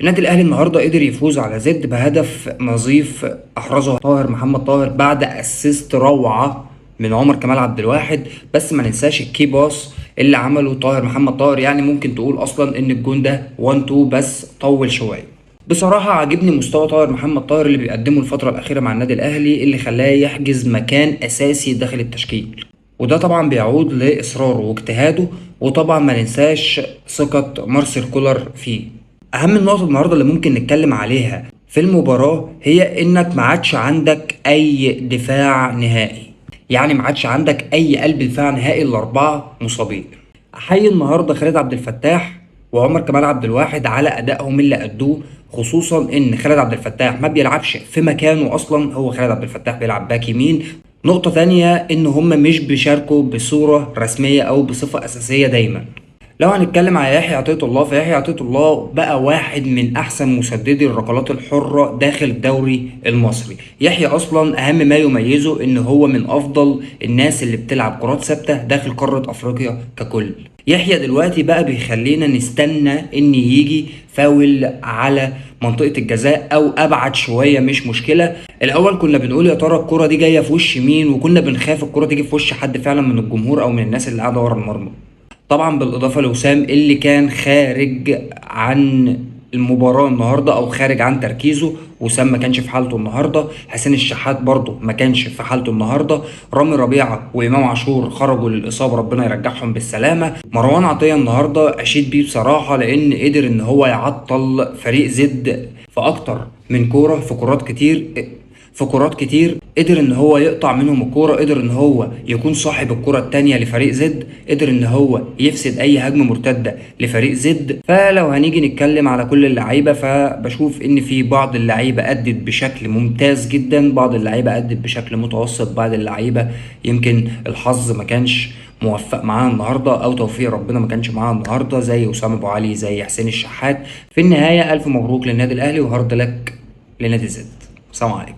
النادي الاهلي النهارده قدر يفوز على زد بهدف نظيف احرزه طاهر محمد طاهر بعد اسيست روعه من عمر كمال عبد الواحد. بس ما ننساش الكي باص اللي عمله طاهر محمد طاهر، يعني ممكن تقول اصلا ان الجون ده 1 2 بس طول شويه. بصراحة عاجبني مستوى طاهر محمد طاهر اللي بيقدمه الفترة الأخيرة مع النادي الأهلي، اللي خلاه يحجز مكان أساسي داخل التشكيل، وده طبعا بيعود لإصراره واجتهاده، وطبعا ما ننساش ثقة مارسيل كولر فيه. اهم النقط النهارده اللي ممكن نتكلم عليها في المباراة هي انك ما عادش عندك اي دفاع نهائي، يعني ما عادش عندك اي قلب دفاع نهائي، الاربعة مصابين. احيي النهارده خالد عبد الفتاح وعمر كمال عبد الواحد على ادائهم اللي ادوه، خصوصا ان خالد عبد الفتاح ما بيلعبش في مكانه اصلا، هو خالد عبد الفتاح بيلعب باك يمين. نقطة تانية ان هم مش بيشاركوا بصورة رسمية او بصفة اساسية دايما. لو هنتكلم على يحيى عطية الله، فيحيى عطية الله بقى واحد من أحسن مسددي الركلات الحرة داخل الدوري المصري. يحيى أصلا أهم ما يميزه إن هو من أفضل الناس اللي بتلعب كرات ثابتة داخل قارة أفريقيا ككل. يحيى دلوقتي بقى بيخلينا نستنى إن يجي فاول على منطقة الجزاء أو أبعد شوية، مش مشكلة. الأول كنا بنقول يا ترى الكرة دي جاية في وش مين، وكنا بنخاف الكرة تيجي في وش حد فعلا من الجمهور أو من الناس اللي قاعدة ورا المرمى. طبعا بالاضافه لوسام اللي كان خارج عن المباراه النهارده او خارج عن تركيزه. وسام ما كانش في حالته النهارده، حسين الشحات برضه ما كانش في حالته النهارده، رامي ربيعه وامام عاشور خرجوا للاصابه، ربنا يرجعهم بالسلامه. مروان عطيه النهارده اشيد بيه بصراحه، لان قدر ان هو يعطل فريق زد في اكتر من كوره، في كرات كتير قدر ان هو يقطع منهم الكوره، قدر ان هو يكون صاحب الكوره التانية لفريق زد، قدر ان هو يفسد اي هجمه مرتده لفريق زد. فلو هنيجي نتكلم على كل اللعيبه، فبشوف ان في بعض اللعيبه ادت بشكل ممتاز جدا، بعض اللعيبه ادت بشكل متوسط، بعض اللعيبه يمكن الحظ ما كانش موفق معانا النهارده او توفيق ربنا ما كانش معانا النهارده، زي وسام ابو علي، زي حسين الشحات. في النهايه الف مبروك للنادي الاهلي وهارد لك لنادي زد. سلام عليكم.